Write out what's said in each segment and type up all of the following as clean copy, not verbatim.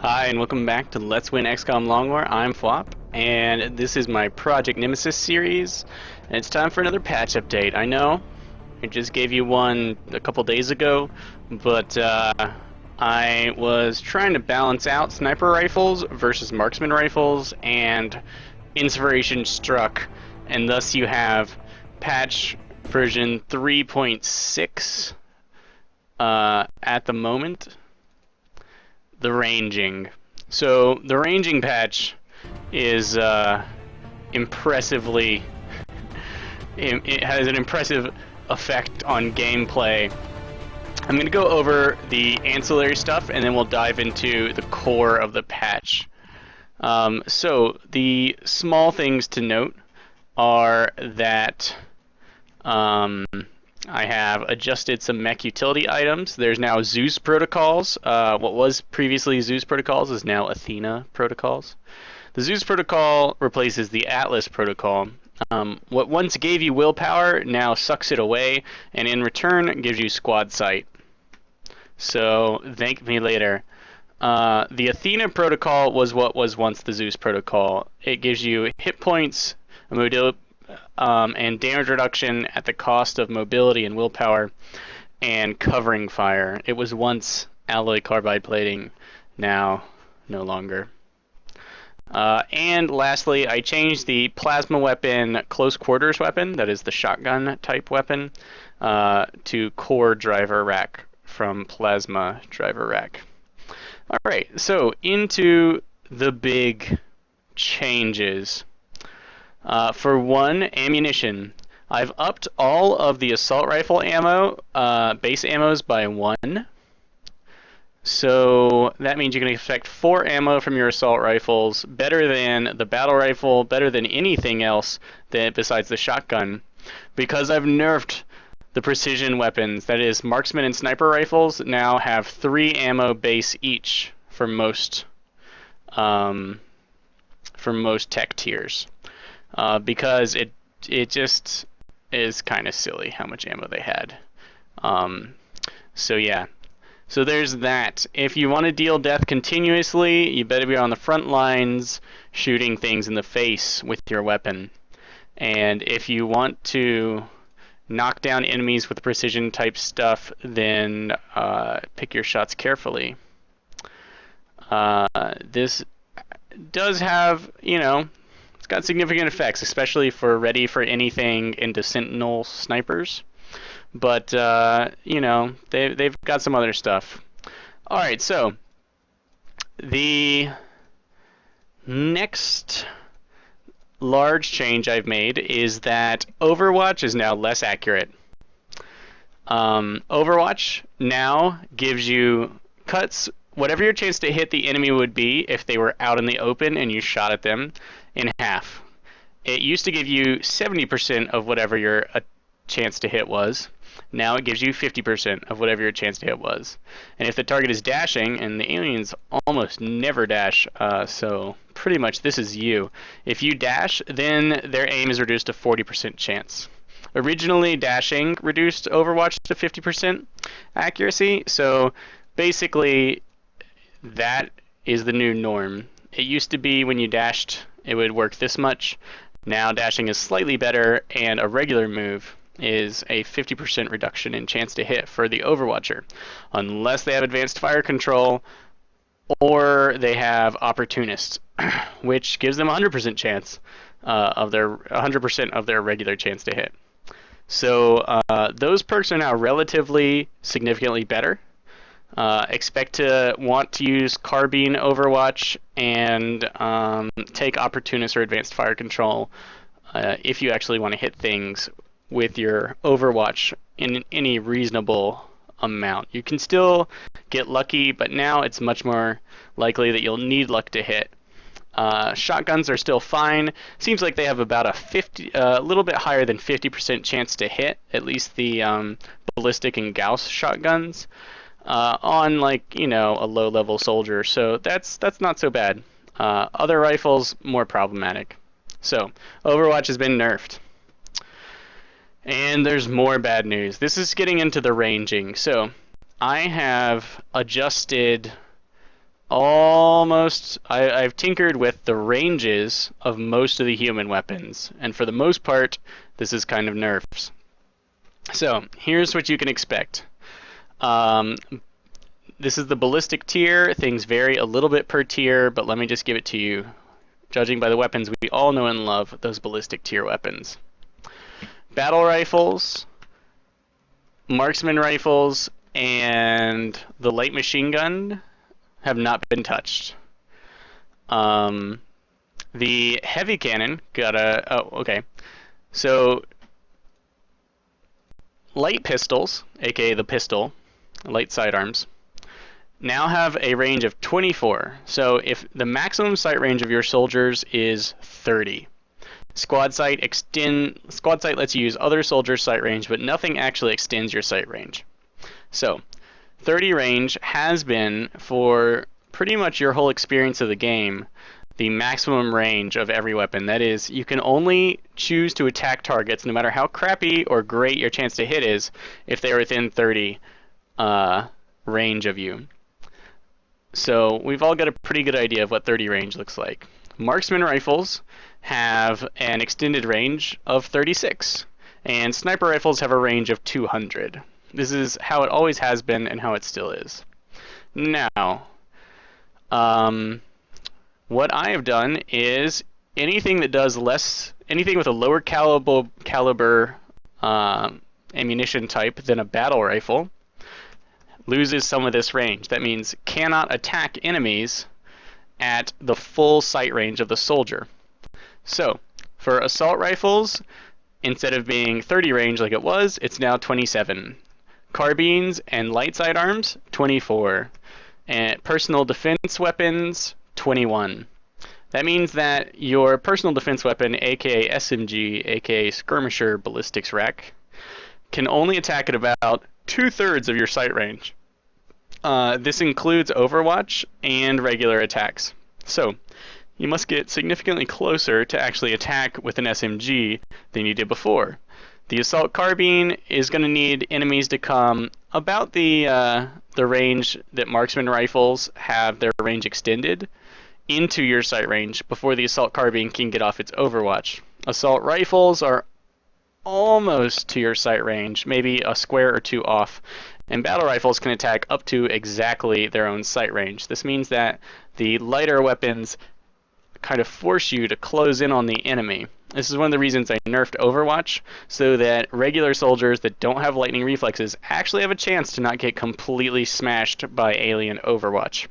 Hi, and welcome back to Let's Win XCOM Long War. I'm Phwop, and this is my Project Nemesis series, and it's time for another patch update. I know, I just gave you one a couple days ago, but I was trying to balance out sniper rifles versus marksman rifles, and inspiration struck, and thus you have patch version 3.6 at the moment. The ranging. So the ranging patch is impressively. It has an impressive effect on gameplay. I'm going to go over the ancillary stuff and then we'll dive into the core of the patch. So the small things to note are that I have adjusted some mech utility items. There's now Zeus protocols. What was previously Zeus protocols is now Athena protocols. The Zeus protocol replaces the Atlas protocol. What once gave you willpower now sucks it away, and in return gives you squad sight. So thank me later. The Athena protocol was what was once the Zeus protocol. It gives you hit points, and damage reduction at the cost of mobility and willpower, and covering fire. It was once alloy carbide plating, now no longer. And lastly, I changed the plasma weapon close quarters weapon, that is the shotgun type weapon, to core driver rack from plasma driver rack. Alright, so into the big changes. For one, ammunition. I've upped all of the assault rifle ammo, base ammos by 1. So that means you can expect 4 ammo from your assault rifles, better than the battle rifle, better than anything else besides the shotgun. Because I've nerfed the precision weapons, that is, marksman and sniper rifles now have 3 ammo base each for most tech tiers. Because it just is kind of silly how much ammo they had. So yeah. So there's that. If you want to deal death continuously, you better be on the front lines shooting things in the face with your weapon. And if you want to knock down enemies with precision type stuff, then pick your shots carefully. This does have, it's got significant effects, especially for ready for anything into sentinel snipers. But they've got some other stuff. All right, so the next large change I've made is that Overwatch is now less accurate. Overwatch now gives you cuts whatever your chance to hit the enemy would be if they were out in the open and you shot at them in half. It used to give you 70% of whatever your chance to hit was. Now it gives you 50% of whatever your chance to hit was. And if the target is dashing, and the aliens almost never dash, so pretty much this is you. If you dash, then their aim is reduced to 40% chance. Originally, dashing reduced Overwatch to 50% accuracy, so basically that is the new norm. It used to be when you dashed, it would work this much. Now dashing is slightly better, and a regular move is a 50% reduction in chance to hit for the Overwatcher, unless they have advanced fire control or they have Opportunist, which gives them 100% chance of their 100% of their regular chance to hit. So those perks are now relatively significantly better. Expect to want to use Carbine Overwatch and take Opportunist or Advanced Fire Control if you actually want to hit things with your Overwatch in any reasonable amount. You can still get lucky, but now it's much more likely that you'll need luck to hit. Shotguns are still fine. Seems like they have about a little bit higher than 50% chance to hit, at least the ballistic and Gauss shotguns. On a low-level soldier, so that's not so bad. Other rifles more problematic. So Overwatch has been nerfed. And there's more bad news. This is getting into the ranging. So I have adjusted all I've tinkered with the ranges of most of the human weapons, and for the most part, this is kind of nerfs. So here's what you can expect. This is the ballistic tier. Things vary a little bit per tier, but let me just give it to you. Judging by the weapons we all know and love, those ballistic tier weapons. Battle rifles, marksman rifles, and the light machine gun have not been touched. The heavy cannon got a... Oh, okay. So, light pistols, aka the pistol, light sidearms, now have a range of 24. So if the maximum sight range of your soldiers is 30. Squad sight lets you use other soldiers' sight range, but nothing actually extends your sight range. So 30 range has been, for pretty much your whole experience of the game, the maximum range of every weapon. That is, you can only choose to attack targets, no matter how crappy or great your chance to hit is, if they are within 30 range of you. So we've all got a pretty good idea of what 30 range looks like. Marksman rifles have an extended range of 36, and sniper rifles have a range of 200. This is how it always has been and how it still is. Now, what I have done is anything with a lower caliber ammunition type than a battle rifle loses some of this range. That means cannot attack enemies at the full sight range of the soldier. So, for assault rifles, instead of being 30 range like it was, it's now 27. Carbines and light sidearms, 24. And personal defense weapons, 21. That means that your personal defense weapon, aka SMG, aka skirmisher ballistics rack, can only attack at about 2/3 of your sight range. This includes Overwatch and regular attacks. So, you must get significantly closer to actually attack with an SMG than you did before. The assault carbine is going to need enemies to come about the range that marksman rifles have their range extended into your sight range before the assault carbine can get off its Overwatch. Assault rifles are almost to your sight range, maybe a square or two off, and battle rifles can attack up to exactly their own sight range. This means that the lighter weapons kind of force you to close in on the enemy. This is one of the reasons I nerfed Overwatch, so that regular soldiers that don't have lightning reflexes actually have a chance to not get completely smashed by alien Overwatch.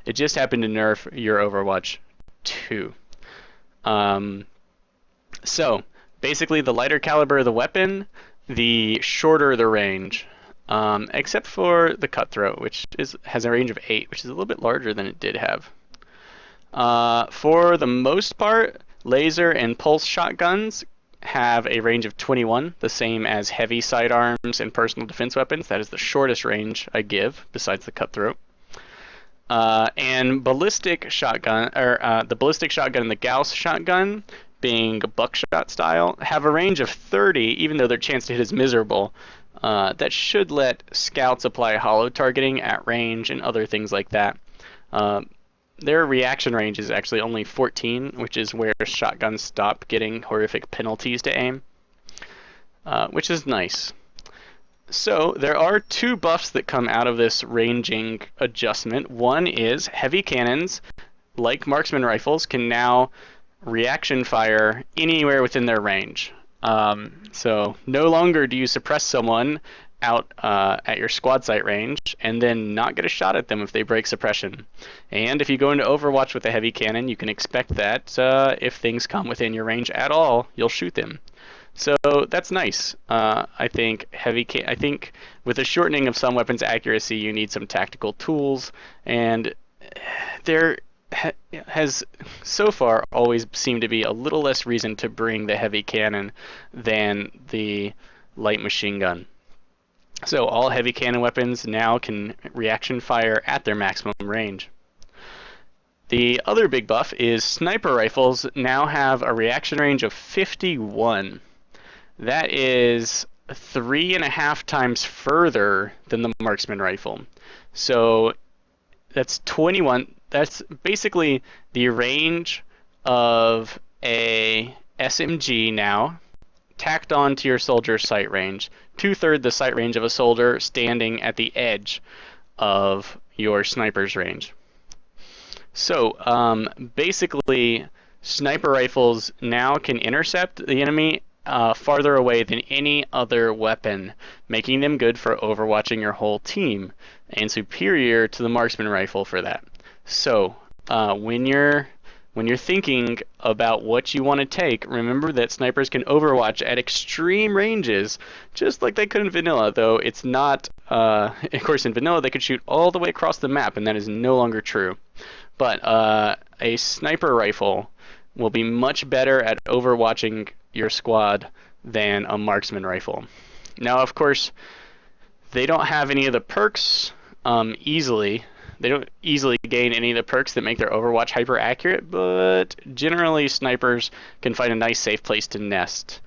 It just happened to nerf your Overwatch 2. So, basically the lighter caliber of the weapon, the shorter the range. Except for the Cutthroat, which has a range of 8, which is a little bit larger than it did have. For the most part, laser and pulse shotguns have a range of 21, the same as heavy sidearms and personal defense weapons. That is the shortest range I give, besides the Cutthroat. And ballistic shotgun, or the ballistic shotgun and the Gauss shotgun, being buckshot style, have a range of 30, even though their chance to hit is miserable. That should let scouts apply hollow targeting at range and other things like that. Their reaction range is actually only 14, which is where shotguns stop getting horrific penalties to aim, which is nice. So there are two buffs that come out of this ranging adjustment. One is heavy cannons, like marksman rifles, can now reaction fire anywhere within their range. So no longer do you suppress someone out at your squad sight range and then not get a shot at them if they break suppression. And if you go into Overwatch with a heavy cannon, you can expect that if things come within your range at all, you'll shoot them. So that's nice. I think with the shortening of some weapons accuracy, you need some tactical tools, and there has so far always seemed to be a little less reason to bring the heavy cannon than the light machine gun. So all heavy cannon weapons now can reaction fire at their maximum range. The other big buff is sniper rifles now have a reaction range of 51. That is 3.5 times further than the marksman rifle. So that's 21. that's basically the range of a SMG now tacked on to your soldier's sight range. 2/3 the sight range of a soldier standing at the edge of your sniper's range. So basically, sniper rifles now can intercept the enemy farther away than any other weapon, making them good for overwatching your whole team, and superior to the marksman rifle for that. So when you're thinking about what you want to take, remember that snipers can overwatch at extreme ranges, just like they could in vanilla, though it's not, of course in vanilla they could shoot all the way across the map, and that is no longer true. But a sniper rifle will be much better at overwatching your squad than a marksman rifle. Now, of course, they don't have any of the perks easily. They don't easily gain any of the perks that make their Overwatch hyper accurate, but generally snipers can find a nice safe place to nest.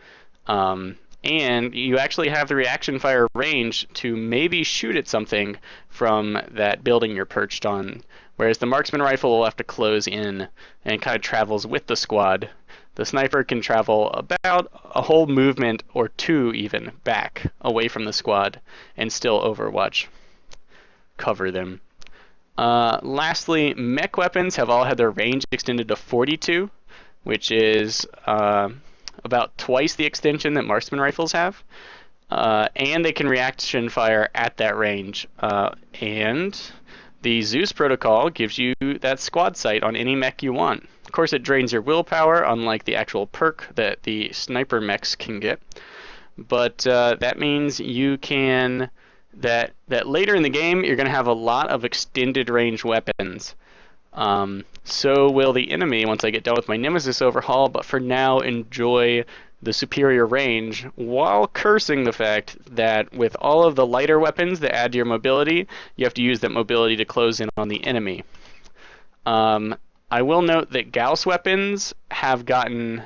And you actually have the reaction fire range to maybe shoot at something from that building you're perched on, whereas the marksman rifle will have to close in and kind of travels with the squad. The sniper can travel about a whole movement or two even back away from the squad and still overwatch, cover them. Lastly, mech weapons have all had their range extended to 42, which is about twice the extension that marksman rifles have. And they can reaction fire at that range. And the Zeus protocol gives you that squad sight on any mech you want. Of course, it drains your willpower, unlike the actual perk that the sniper mechs can get. But that means you can... that later in the game, you're going to have a lot of extended range weapons. So will the enemy once I get done with my Nemesis overhaul, but for now, enjoy the superior range while cursing the fact that with all of the lighter weapons that add to your mobility, you have to use that mobility to close in on the enemy. I will note that Gauss weapons have gotten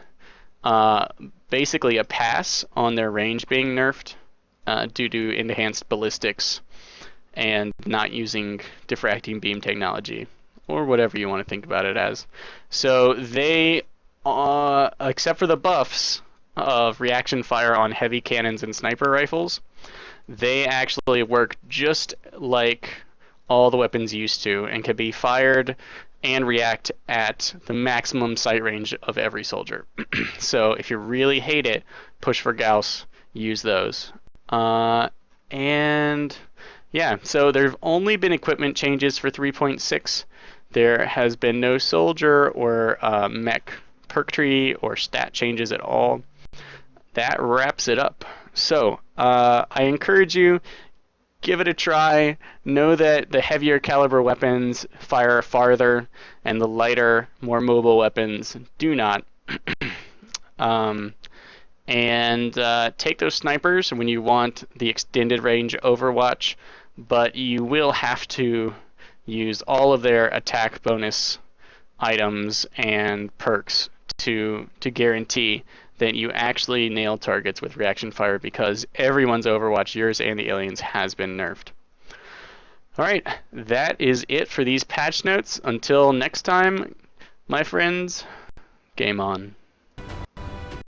basically a pass on their range being nerfed due to enhanced ballistics and not using diffracting beam technology, or whatever you want to think about it as. So they, except for the buffs of reaction fire on heavy cannons and sniper rifles, they actually work just like all the weapons used to and can be fired and react at the maximum sight range of every soldier. So if you really hate it, push for Gauss, use those. And yeah, so there have only been equipment changes for 3.6. There has been no soldier or mech perk tree or stat changes at all. That wraps it up. So I encourage you, give it a try. Know that the heavier caliber weapons fire farther, and the lighter, more mobile weapons do not. And take those snipers when you want the extended range Overwatch, but you will have to use all of their attack bonus items and perks to guarantee that you actually nail targets with reaction fire, because everyone's Overwatch, yours and the aliens, has been nerfed. Alright, that is it for these patch notes. Until next time, my friends, game on.